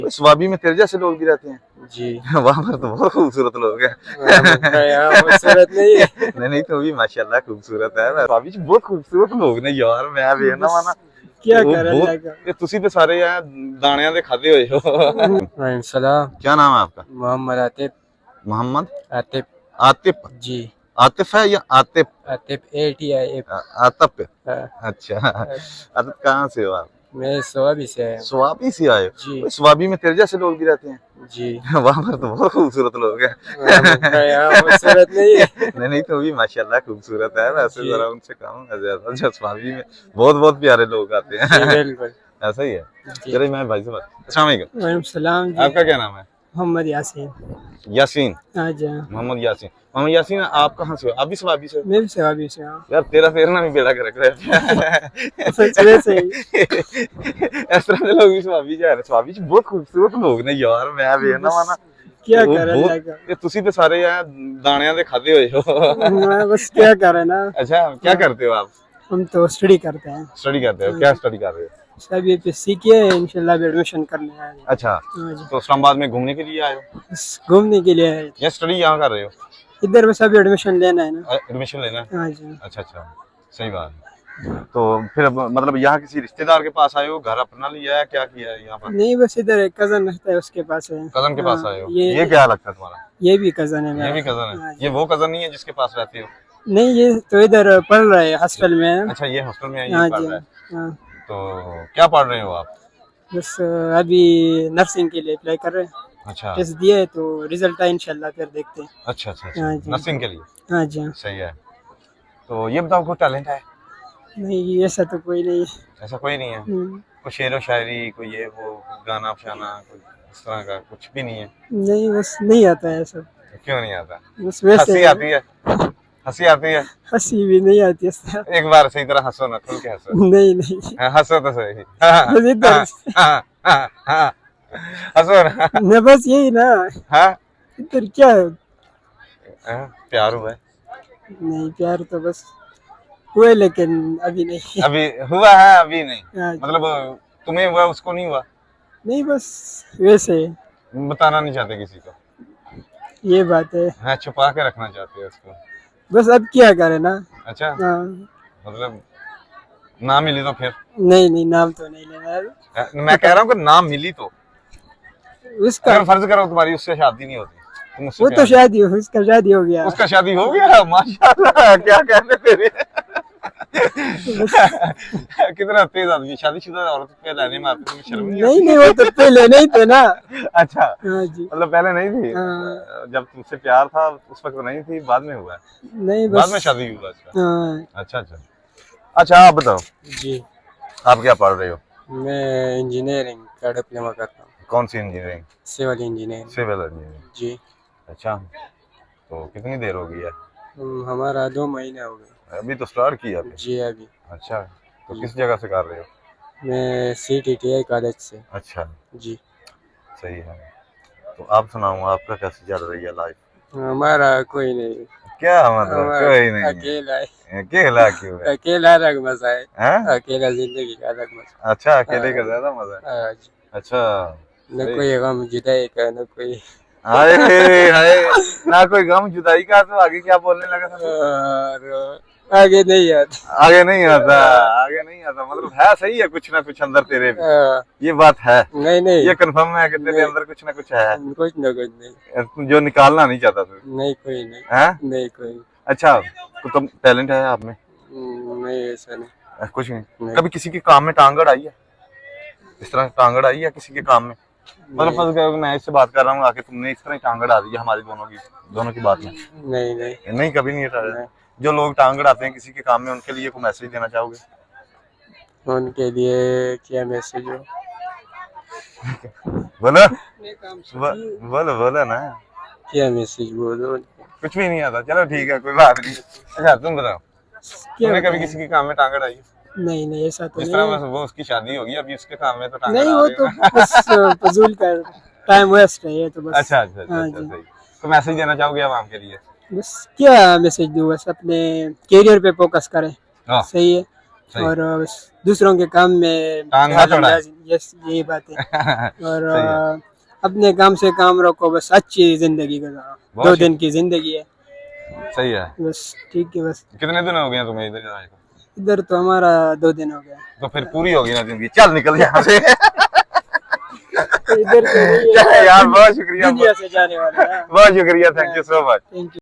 स्वाबी में तेरे जैसे लोग भी रहते हैं जी। वहाँ पर तो बहुत खूबसूरत लोग हैं। खूबसूरत नहीं है। नहीं तो भी माशाल्लाह खूबसूरत है। स्वाबी च बहुत खूबसूरत लोग ने यार, मैं ਵੇਖਣਾ ਵਾ ਨਾ क्या वो करें बहुत ये ਤੁਸੀਂ ਤੇ ਸਾਰੇ ਆ ਦਾਣਿਆਂ ਦੇ ਖਾਦੇ ਹੋਏ हो। सलाम। क्या नाम है आपका? मोहम्मद आतिफ। मोहम्मद आतिफ। आतिफ। जी। आतिफ है या आतिफ? आतिफ ATIF। आतिफ। हाँ। अच्छा आतिफ कहाँ से हो आप? मैं स्वाबी से आया हूँ। स्वाबी से आए हो? जी। स्वाबी में तेरे जैसे लोग भी रहते हैं जी। वहाँ पर तो बहुत खूबसूरत लोग हैं। खूबसूरत नहीं है। नहीं तो भी माशाल्लाह खूबसूरत है। वैसे जी। जरा उनसे कम है ज्यादा। जो स्वाबी में बहुत बहुत प्यारे लोग आते हैं। जी बिल्कुल। ऐसा ही है। जी। चलिए मैं भाई से बात। अस्सलाम वालेकुम। वालेकुम सलाम जी। आपका क्या नाम है? मोहम्मद यासीन। यासीन। हाँ जी। मोहम्मद यासीन। मोहम्मद यासीन आप कहाँ से हो? आप भी स्वाबी से हो? मैं भी स्वाबी से हूँ। यार तेरा फेरना भी बेड़ा कर रहा वैसे ही। इस तरह के लोग भी स्वाबी जा रहे। स्वाबी च बहुत खूबसूरत लोग ने यार, मैं ਵੇਖਣਾ ਵਾ ਨਾ क्या वो करें बहुत लगा। ये ਤੁਸੀਂ ਤੇ ਸਾਰੇ ਆ ਦਾਣਿਆਂ ਦੇ ਖਾਦੇ ਹੋਏ ਹੋ। मैं बस क्या करें ना। अच्छा क्या करते हो आप? हम तो स्टडी करते हैं। स्टडी करते हो? क्या स्टडी कर रहे हो? सब ये PSC किए हैं, इंशाल्लाह भी एडमिशन करने आए हैं। अच्छा हाँ जी। तो इस्लामाबाद में घूमने के लिए आए हो बस घूमने के लिए आए थे। या स्टडी यहाँ कर रहे हो? इधर बस अभी एडमिशन लेना है ना। एडमिशन लेना है? हाँ जी। अच्छा अच्छा सही बात है। तो फिर मतलब यहाँ किसी रिश्तेदार के पास आए हो, घर अपना लिया है, क्या किया है यहाँ पर? नहीं बस इधर एक कजन रहता है उसके पास है। कजन के पास हाँ, आए हो? ये ये क्या लगता है तुम्हारा? ये भी कजन है ये मेरा। भी कजन हाँ है? जी। ये वो कजन नहीं है जिसके पास रहते हो? नहीं ये तो इधर पढ़ रहा है हॉस्टल में है। अच्छा ये हॉस्टल में हाँ ये पढ़ जी। रहा है। हाँ तो क्या पढ़ रहे हो आप? बस अभी नर्सिंग के लिए अप्लाई कर रहे हैं। अच्छा टेस्ट दिए है, तो रिजल्ट आए इंशाल्लाह फिर देखते हैं। अच्छा अच्छा हाँ अच्छा जी। नर्सिंग के लिए हाँ जी। हाँ। सही है। तो ये बताओ कोई टैलेंट है? नहीं ऐसा तो कोई नहीं है। ऐसा कोई नहीं है? कोई शेर व शायरी, कोई ये वो गाना फशाना, कोई इस तरह का कुछ भी नहीं है? नहीं बस नहीं आता है सब। क्यों नहीं आता? बस वैसे हंसी आती है? हंसी आती है? हंसी भी नहीं आती है सब। एक बार सही तरह हंसो ना, खुल के हंसो। नहीं नहीं हाँ, हंसो तो सही। बस इधर हंसो ना। न बस यही ना। हाँ इधर क्या प्यार हुआ है? नहीं प्यार तो बस हुए लेकिन अभी नहीं। अभी हुआ है अभी नहीं? हाँ जी। मतलब तुम्हें हुआ उसको नहीं हुआ? नहीं बस वैसे बताना नहीं चाहते किसी को? ये बात है। हाँ छुपा के रखना चाहते हो उसको? बस अब क्या करे ना। अच्छा हाँ। मतलब ना मिली तो फिर? नहीं नहीं नाम तो नहीं लेना है। मैं कह रहा हूँ कि ना मिली तो उसका अगर फर्ज करो तुम्हारी उससे शादी नहीं होती, तुम उससे वो तो शादी उसका शादी हो गया। उसका शादी हो गया माशाल्लाह, क्या कहने तेरे। कितना तेज आदमी, शादीशुदा औरत पे लाने मारते, तुम्हें शर्म नहीं आती? नहीं वो तो पहले नहीं थे ना। अच्छा हाँ जी। मतलब पहले नहीं थी? हाँ। जब तुमसे प्यार था उस वक्त नहीं थी, बाद में हुआ है? नहीं बाद बस में शादी हुआ इसका? हाँ अच्छा अच्छा अच्छा आप बताओ जी। आप क्या पढ़ रहे हो? मैं इंजीनियरिंग का डिप्लोमा करता हूँ। कौन सी engineering? Civil engineering. Civil engineering. जी। अच्छा तो कितनी देर हो गई है? हमारा 2 महीने हो गए। अभी तो स्टार्ट किया अभी? जी अभी। अच्छा तो किस जगह से कर रहे हो? मैं CTTI कॉलेज से। अच्छा जी। सही है। तो आप सुनाओ आपका कैसे चल रही है लाइफ? हमारा कोई नहीं। क्या मतलब कोई नहीं? अकेला है। अकेला क्यों है? अकेला अलग मजा है। हैं? अकेला जिंदगी का अलग मजा। अच्छा अकेले का ज्यादा मजा है? हाँ जी। अच्छा न सही। कोई गम जुदाई का न कोई। हाय हाय ना कोई गम जुदाई का। तो आगे क्या बोलने लगा था? और आगे नहीं आता। आगे नहीं आता? आगे नहीं आता मतलब है सही है, कुछ ना कुछ अंदर तेरे भी, ये बात है? नहीं नहीं ये कंफर्म है कि तेरे अंदर कुछ ना कुछ है? कुछ न कुछ नहीं। जो निकालना नहीं चाहता तू? नहीं कोई नहीं। हैं? नहीं कोई अच्छा तो तुम टैलेंट है आप में? नहीं ऐसा नहीं। कुछ नहीं। कभी किसी के काम में टांगड़ आई है? इस तरह टांगड़ आई है किसी के काम में? मतलब फर्ज करो कि मैं इससे बात कर रहा हूँ, आके तुमने इस तरह टांगड़ आ दी है हमारी दोनों की बात में? नहीं नहीं नहीं कभी नहीं है। जो लोग टांगड़ आते हैं किसी के काम में, उनके लिए कोई मैसेज देना चाहोगे? उनके लिए क्या मैसेज हो? बोलो बोलो बोलो ना। क्या मैसेज बोलो? कुछ भी नहीं आता? चलो ठीक है कोई बात नहीं। अच्छा तुम बताओ तुमने कभी किसी के काम में टांगड़ आई? नहीं नहीं ऐसा तो जिस नहीं तरह है। वो उसकी शादी होगी अभी उसके काम में तो टांगड़ नहीं आ वो रही तो है। बस फजूल का टाइम वेस्ट है ये तो बस। अच्छा अच्छा अच्छा हाँ अच्छा जी। सही। तो मैसेज देना चाहोगे आप के लिए? बस क्या मैसेज दूँ, बस अपने करियर पे फोकस करें। हाँ। सही है। सही। और बस दूसरों के काम में टांग ना अड़ाए। यस, यही बात है। और सही है। अपने काम से काम रखो, बस अच्छी जिंदगी गुजारो। बहुत 2 दिन की जिंदगी है, सही है। बस ठीक है। बस कितने दिन हो गए तुम्हें इधर आए को? इधर तो हमारा 2 दिन हो गया। तो फिर पूरी होगी ना जिंदगी, चल निकल यहाँ से। इधर से नहीं है, यार बहुत शुक्रिया, दुनिया से जाने वाला है। बहुत शुक्रिया, thank you so much. Thank you.